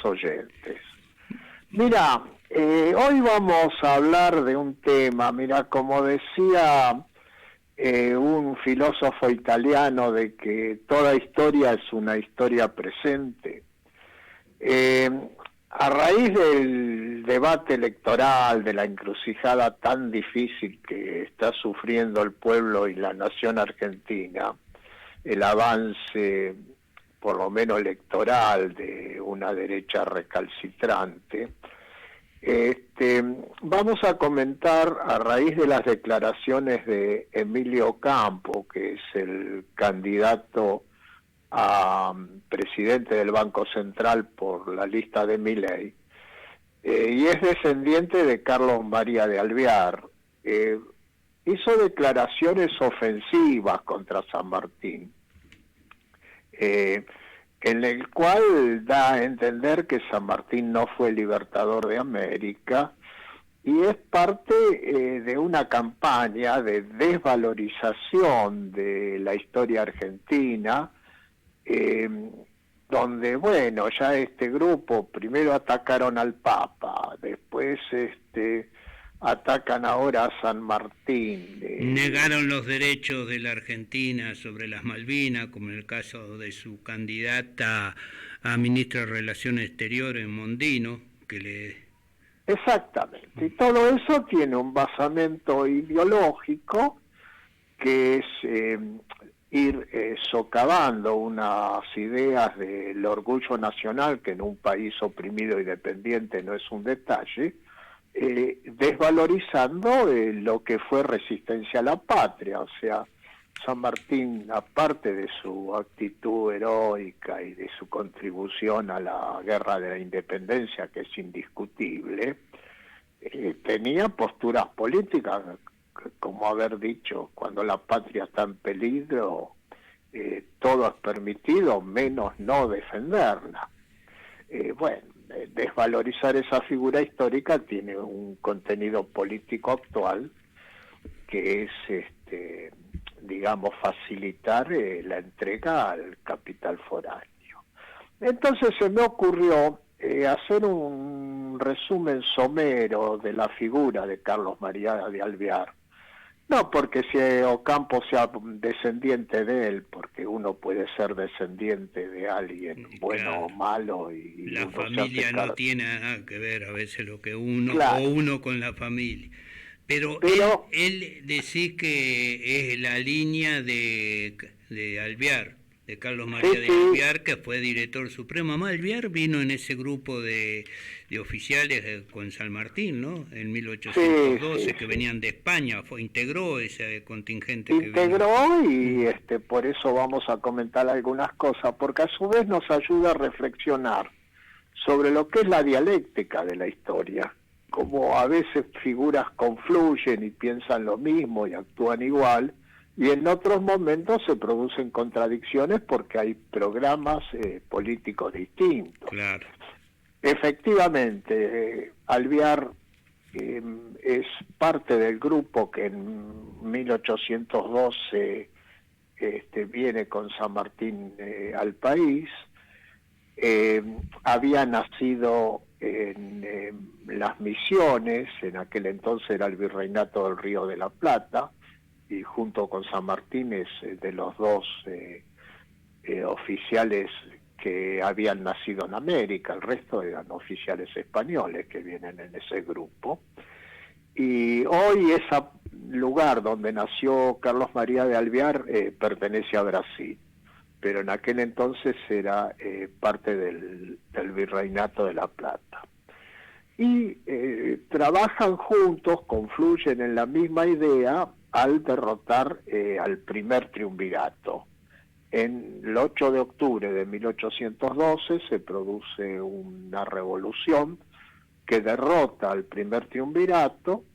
oyentes. Mira, hoy vamos a hablar de un tema, mira, como decía un filósofo italiano, de que toda historia es una historia presente. A raíz del debate electoral, de la encrucijada tan difícil que está sufriendo el pueblo y la nación argentina, el avance, por lo menos electoral, de una derecha recalcitrante, vamos a comentar, a raíz de las declaraciones de Emilio Campo, que es el candidato a presidente del Banco Central por la lista de Milei, y es descendiente de Carlos María de Alvear. Hizo declaraciones ofensivas contra San Martín, en el cual da a entender que San Martín no fue libertador de América, y es parte de una campaña de desvalorización de la historia argentina, donde, bueno, ya este grupo primero atacaron al Papa, después atacan ahora a San Martín. Negaron los derechos de la Argentina sobre las Malvinas, como en el caso de su candidata a ministra de Relaciones Exteriores, Mondino, que le... Exactamente, y todo eso tiene un basamento ideológico, que es ir socavando unas ideas del orgullo nacional, que en un país oprimido y dependiente no es un detalle, desvalorizando lo que fue resistencia a la patria. O sea, San Martín, aparte de su actitud heroica y de su contribución a la guerra de la independencia, que es indiscutible, tenía posturas políticas, como haber dicho: cuando la patria está en peligro, todo es permitido, menos no defenderla. Desvalorizar esa figura histórica tiene un contenido político actual, que es, digamos, facilitar la entrega al capital foráneo. Entonces se me ocurrió hacer un resumen somero de la figura de Carlos María de Alvear. No porque Ocampo sea descendiente de él, porque uno puede ser descendiente de alguien, bueno, claro, o malo, y la familia no tiene nada que ver a veces lo que uno, claro, o uno con la familia. Pero él decís que es la línea de Alvear, de Carlos María de Alvear, que fue director supremo. Además, Alvear vino en ese grupo de oficiales con San Martín, ¿no? En 1812, que venían de España, integró ese contingente. Integró y por eso vamos a comentar algunas cosas, porque a su vez nos ayuda a reflexionar sobre lo que es la dialéctica de la historia, como a veces figuras confluyen y piensan lo mismo y actúan igual, y en otros momentos se producen contradicciones porque hay programas políticos distintos. Claro. Efectivamente, Alvear es parte del grupo que en 1812 viene con San Martín al país. Había nacido en Las Misiones, en aquel entonces era el virreinato del Río de la Plata, y junto con San Martín es de los dos oficiales que habían nacido en América. El resto eran oficiales españoles que vienen en ese grupo. Y hoy ese lugar donde nació Carlos María de Alvear pertenece a Brasil, pero en aquel entonces era parte del Virreinato de la Plata. Y trabajan juntos, confluyen en la misma idea al derrotar al primer triunvirato. En el 8 de octubre de 1812 se produce una revolución que derrota al primer triunvirato,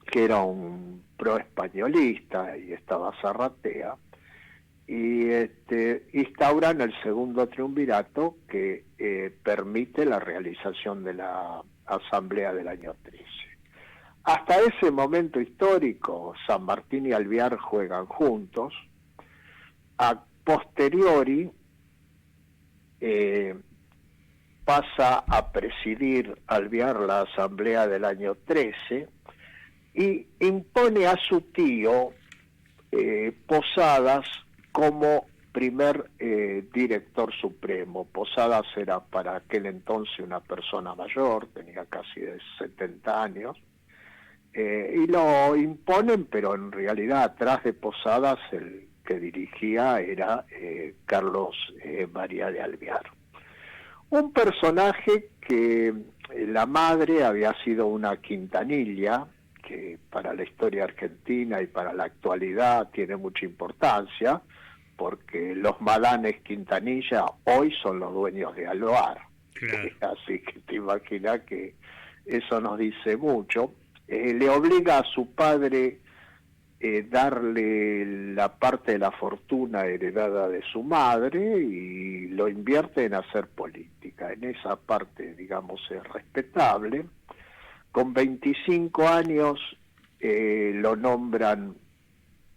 que era un pro-españolista y estaba Zarratea, y instauran el segundo triunvirato, que permite la realización de la asamblea del año 13. Hasta ese momento histórico, San Martín y Alvear juegan juntos. A posteriori, pasa a presidir Alvear la asamblea del año 13 y impone a su tío Posadas como primer director supremo. Posadas era para aquel entonces una persona mayor, tenía casi de 70 años, y lo imponen, pero en realidad atrás de Posadas el que dirigía era Carlos María de Alvear. Un personaje que la madre había sido una quintanilla, que para la historia argentina y para la actualidad tiene mucha importancia, porque los Malanes Quintanilla hoy son los dueños de Alvear. Claro. Así que te imaginas que eso nos dice mucho. Le obliga a su padre darle la parte de la fortuna heredada de su madre y lo invierte en hacer política. En esa parte, digamos, es respetable. Con 25 años lo nombran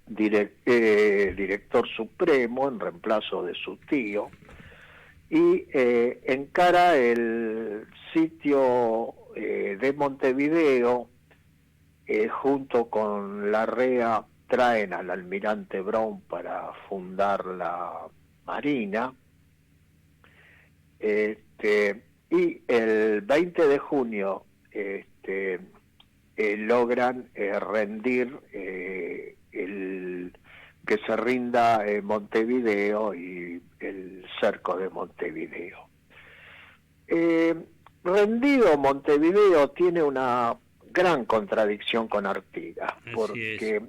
director supremo en reemplazo de su tío y encara el sitio de Montevideo. Junto con Larrea traen al almirante Brown para fundar la Marina, y el 20 de junio logran rendir que se rinda Montevideo y el cerco de Montevideo. Rendido Montevideo tiene una gran contradicción con Artigas, porque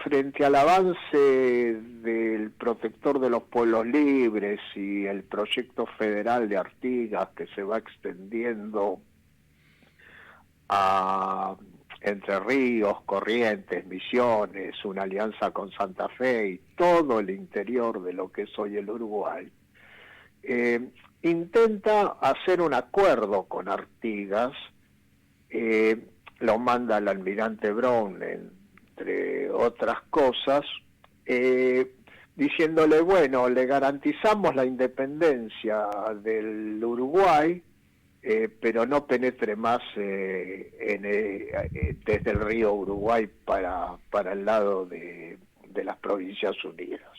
frente al avance del protector de los pueblos libres y el proyecto federal de Artigas que se va extendiendo a Entre Ríos, Corrientes, Misiones, una alianza con Santa Fe y todo el interior de lo que es hoy el Uruguay, intenta hacer un acuerdo con Artigas. Lo manda el almirante Brown, entre otras cosas, diciéndole, bueno, le garantizamos la independencia del Uruguay, pero no penetre más desde el río Uruguay para el lado de las Provincias Unidas.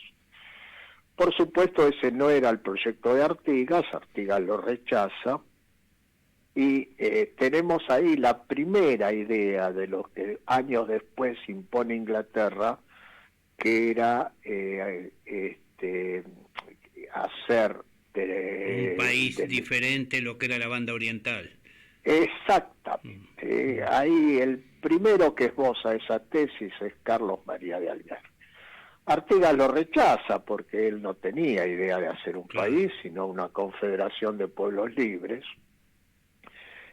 Por supuesto, ese no era el proyecto de Artigas. Artigas lo rechaza, y tenemos ahí la primera idea de lo que años después impone Inglaterra, que era hacer un país diferente lo que era la banda oriental. Exactamente. Ahí el primero que esboza esa tesis es Carlos María de Alvear. Artigas lo rechaza porque él no tenía idea de hacer un país, sino una confederación de pueblos libres.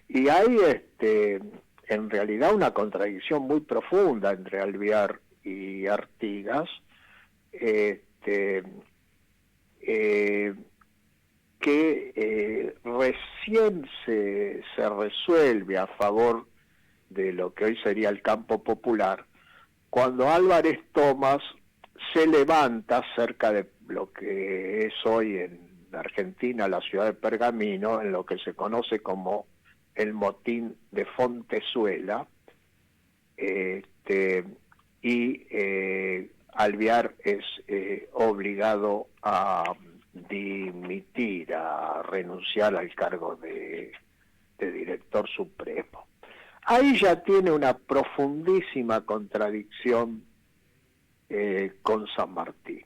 Y hay en realidad una contradicción muy profunda entre Alvear y Artigas, que recién se resuelve a favor de lo que hoy sería el campo popular, cuando Álvarez Thomas se levanta cerca de lo que es hoy en Argentina la ciudad de Pergamino, en lo que se conoce como el motín de Fontezuela, y Alvear es obligado a dimitir, a renunciar al cargo de director supremo. Ahí ya tiene una profundísima contradicción con San Martín.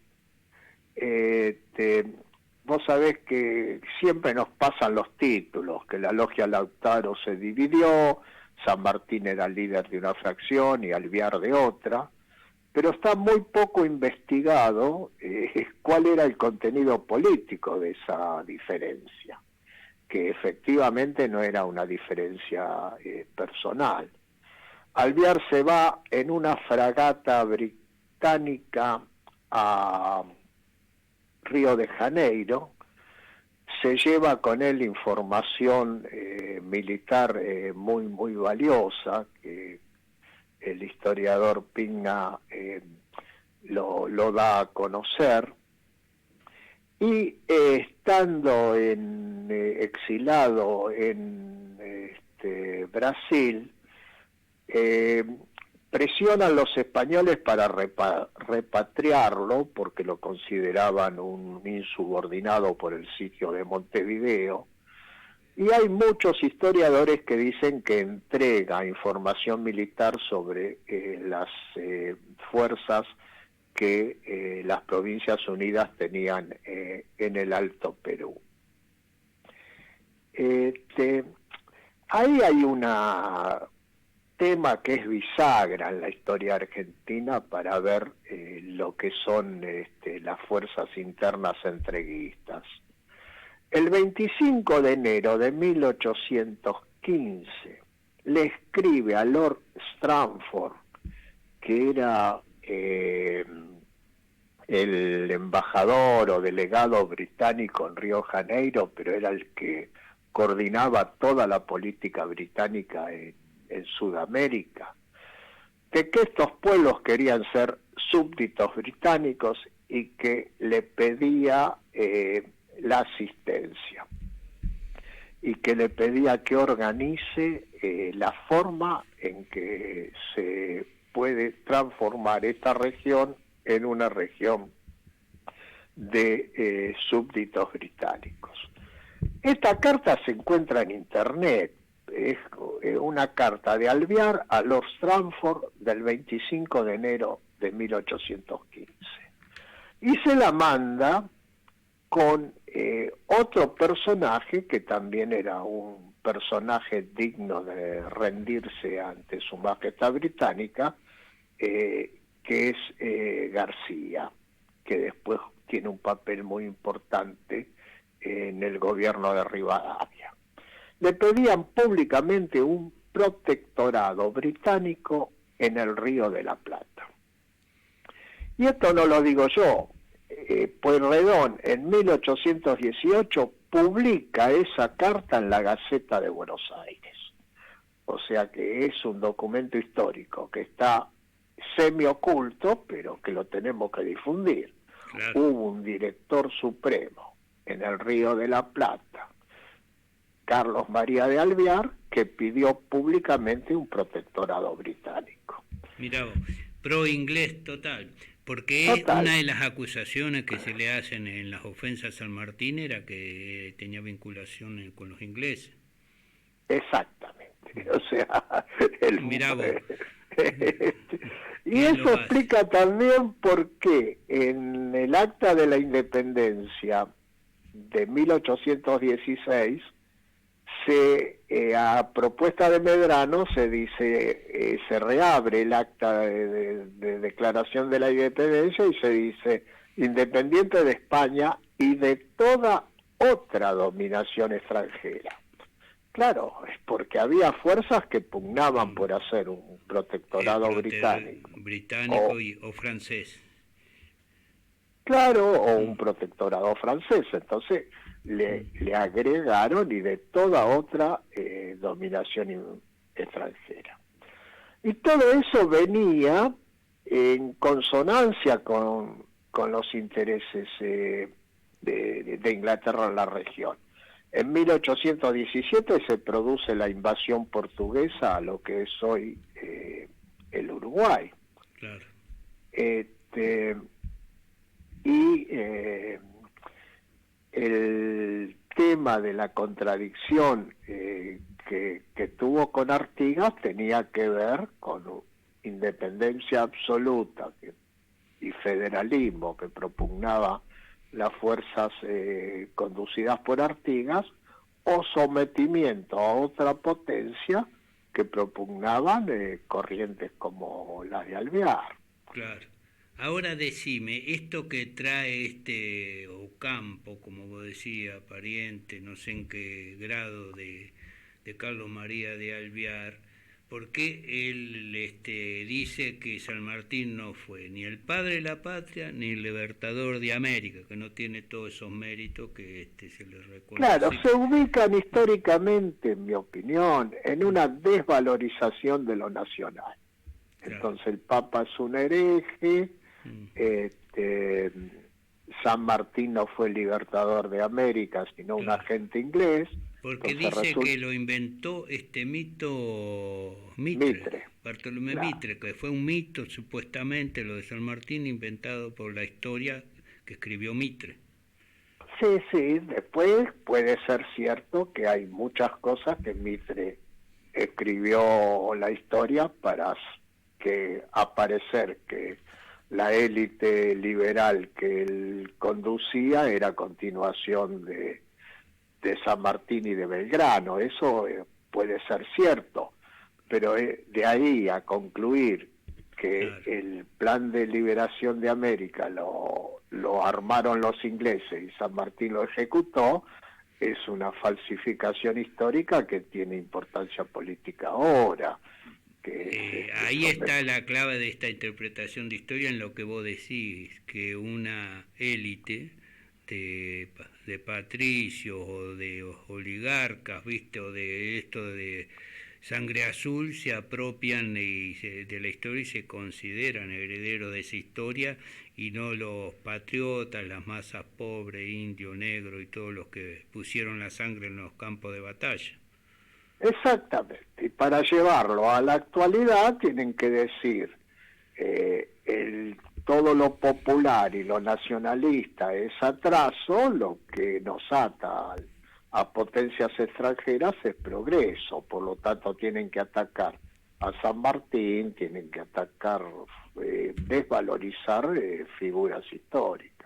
Vos sabés que siempre nos pasan los títulos, que la logia Lautaro se dividió, San Martín era líder de una fracción y Alvear de otra, pero está muy poco investigado cuál era el contenido político de esa diferencia, que efectivamente no era una diferencia personal. Alvear se va en una fragata británica a Río de Janeiro, se lleva con él información militar muy valiosa, que el historiador Pigna lo da a conocer, Y estando exilado en Brasil, presionan los españoles para repatriarlo porque lo consideraban un insubordinado por el sitio de Montevideo. Y hay muchos historiadores que dicen que entrega información militar sobre las fuerzas que las Provincias Unidas tenían en el Alto Perú. Ahí hay un tema que es bisagra en la historia argentina para ver lo que son las fuerzas internas entreguistas. El 25 de enero de 1815 le escribe a Lord Stranford, que era el embajador o delegado británico en Río Janeiro, pero era el que coordinaba toda la política británica en Sudamérica, de que estos pueblos querían ser súbditos británicos y que le pedía la asistencia y que le pedía que organice la forma en que se puede transformar esta región en una región de súbditos británicos. Esta carta se encuentra en internet, es una carta de Alvear a Lord Stranford del 25 de enero de 1815. Y se la manda con otro personaje que también era un personaje digno de rendirse ante su majestad británica, que es García, que después tiene un papel muy importante en el gobierno de Rivadavia. Le pedían públicamente un protectorado británico en el Río de la Plata. Y esto no lo digo yo, Pueyrredón en 1818 publica esa carta en la Gaceta de Buenos Aires. O sea que es un documento histórico que está semioculto, pero que lo tenemos que difundir. Claro. Hubo un director supremo en el Río de la Plata, Carlos María de Alvear, que pidió públicamente un protectorado británico. Mirá vos, pro inglés total, porque una de las acusaciones que se le hacen en las ofensas a San Martín era que tenía vinculación con los ingleses. Exactamente, o sea, mirá vos. Y eso explica también por qué en el Acta de la Independencia de 1816 a propuesta de Medrano se dice, se reabre el acta de declaración de la independencia y se dice independiente de España y de toda otra dominación extranjera. Claro, es porque había fuerzas que pugnaban por hacer un protectorado británico. Británico o francés. Claro, o un protectorado francés. Entonces le agregaron y de toda otra dominación extranjera. Y todo eso venía en consonancia con los intereses de Inglaterra en la región. En 1817 se produce la invasión portuguesa a lo que es hoy el Uruguay. Claro. El tema de la contradicción que tuvo con Artigas tenía que ver con independencia absoluta y federalismo que propugnaba las fuerzas conducidas por Artigas, o sometimiento a otra potencia que propugnaban corrientes como las de Alvear. Claro. Ahora decime, esto que trae Ocampo, como vos decías, pariente, no sé en qué grado de Carlos María de Alvear, ¿por qué él dice que San Martín no fue ni el padre de la patria ni el libertador de América, que no tiene todos esos méritos que se le recuerda? Claro, se ubican históricamente, en mi opinión, en una desvalorización de lo nacional. Claro. Entonces el Papa es un hereje, San Martín no fue el libertador de América, sino un agente inglés. Porque dice que lo inventó este mito Mitre. Bartolomé Mitre, que fue un mito supuestamente, lo de San Martín, inventado por la historia que escribió Mitre. Sí, después puede ser cierto que hay muchas cosas que Mitre escribió la historia para que aparecer que la élite liberal que él conducía era continuación de San Martín y de Belgrano. Eso puede ser cierto, pero de ahí a concluir que el plan de liberación de América lo armaron los ingleses y San Martín lo ejecutó, es una falsificación histórica que tiene importancia política ahora. Ahí está la clave de esta interpretación de historia en lo que vos decís, que una élite de patricios o de oligarcas, ¿viste? O de esto de sangre azul se apropian de la historia y se consideran herederos de esa historia, y no los patriotas, las masas pobres, indio, negro y todos los que pusieron la sangre en los campos de batalla. Exactamente, y para llevarlo a la actualidad tienen que decir todo lo popular y lo nacionalista es atraso, lo que nos ata a potencias extranjeras es progreso, por lo tanto tienen que atacar a San Martín, tienen que atacar, desvalorizar figuras históricas.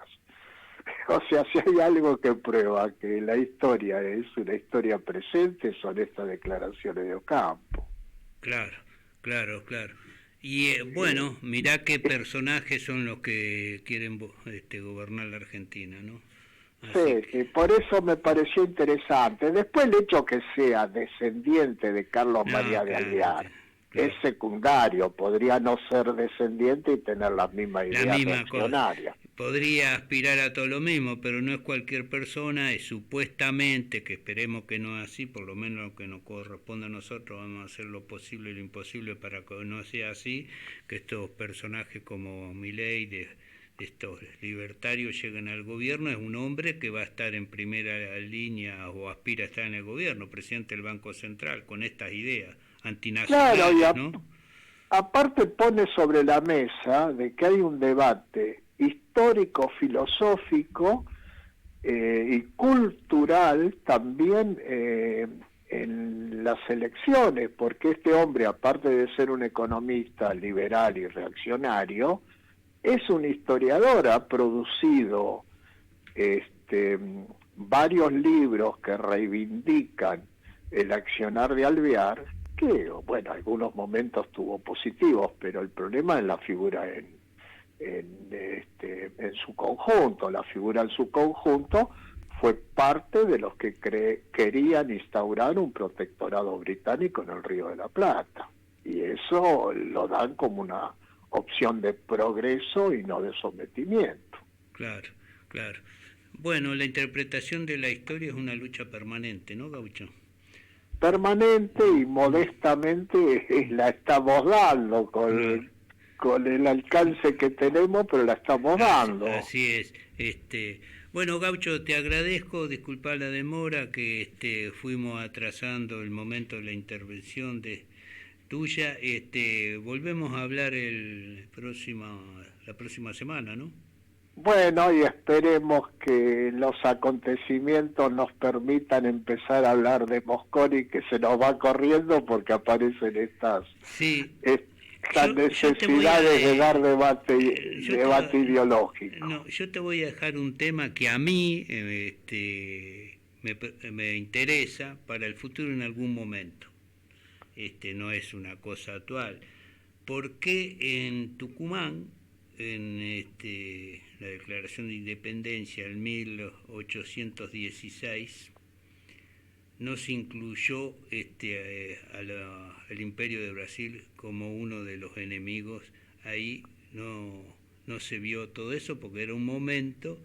O sea, si hay algo que prueba que la historia es una historia presente, son estas declaraciones de Ocampo. Claro. Y bueno, mirá qué personajes son los que quieren gobernar la Argentina, ¿no? Sí, por eso me pareció interesante. Después el hecho que sea descendiente de Carlos María de Alvear es secundario, podría no ser descendiente y tener las mismas ideas reaccionarias. Podría aspirar a todo lo mismo, pero no es cualquier persona, es supuestamente, que esperemos que no es así, por lo menos lo que nos corresponde a nosotros, vamos a hacer lo posible y lo imposible para que no sea así, que estos personajes como Milei, de estos libertarios, lleguen al gobierno. Es un hombre que va a estar en primera línea o aspira a estar en el gobierno, presidente del Banco Central, con estas ideas antinacionales, claro, ¿no? Aparte pone sobre la mesa de que hay un debate histórico, filosófico y cultural también en las elecciones, porque este hombre, aparte de ser un economista liberal y reaccionario, es un historiador, ha producido varios libros que reivindican el accionar de Alvear, que, bueno, algunos momentos tuvo positivos, pero el problema es la figura en su conjunto. La figura en su conjunto fue parte de los que querían instaurar un protectorado británico en el Río de la Plata, y eso lo dan como una opción de progreso y no de sometimiento. Claro. Bueno, la interpretación de la historia es una lucha permanente, ¿no, Gaucho? Permanente, y modestamente la estamos dando con el alcance que tenemos, pero la estamos dando. Así es. Bueno, Gaucho, te agradezco, disculpa la demora, que fuimos atrasando el momento de la intervención tuya. Volvemos a hablar la próxima semana, ¿no? Bueno, y esperemos que los acontecimientos nos permitan empezar a hablar de Mosconi, que se nos va corriendo porque aparecen estas necesidades de dar debate ideológico. No, yo te voy a dejar un tema que a mí me interesa para el futuro en algún momento. No es una cosa actual. ¿Por qué en Tucumán, en la Declaración de Independencia en 1816, no se incluyó al Imperio de Brasil como uno de los enemigos? Ahí no se vio todo eso, porque era un momento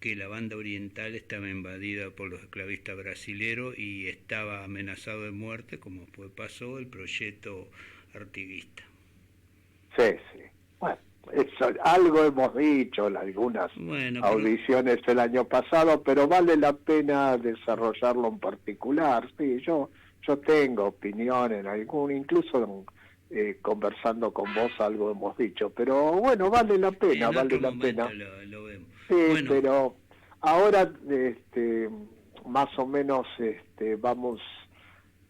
que la banda oriental estaba invadida por los esclavistas brasileros y estaba amenazado de muerte, como pasó el proyecto artiguista. Sí. Bueno, Eso, algo hemos dicho en algunas audiciones el año pasado, pero vale la pena desarrollarlo en particular. Sí, yo tengo opinión en algún, incluso conversando con vos algo hemos dicho, pero bueno, vale la pena, vale la pena. Lo vemos. Sí, bueno, pero ahora más o menos vamos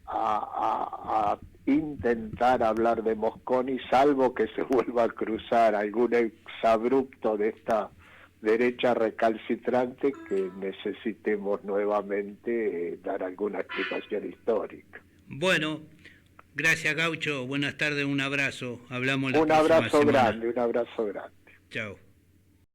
a intentar hablar de Mosconi, salvo que se vuelva a cruzar algún exabrupto de esta derecha recalcitrante que necesitemos nuevamente dar alguna explicación histórica. Bueno, gracias Gaucho, buenas tardes, un abrazo, hablamos la próxima semana. Un abrazo grande. Chao.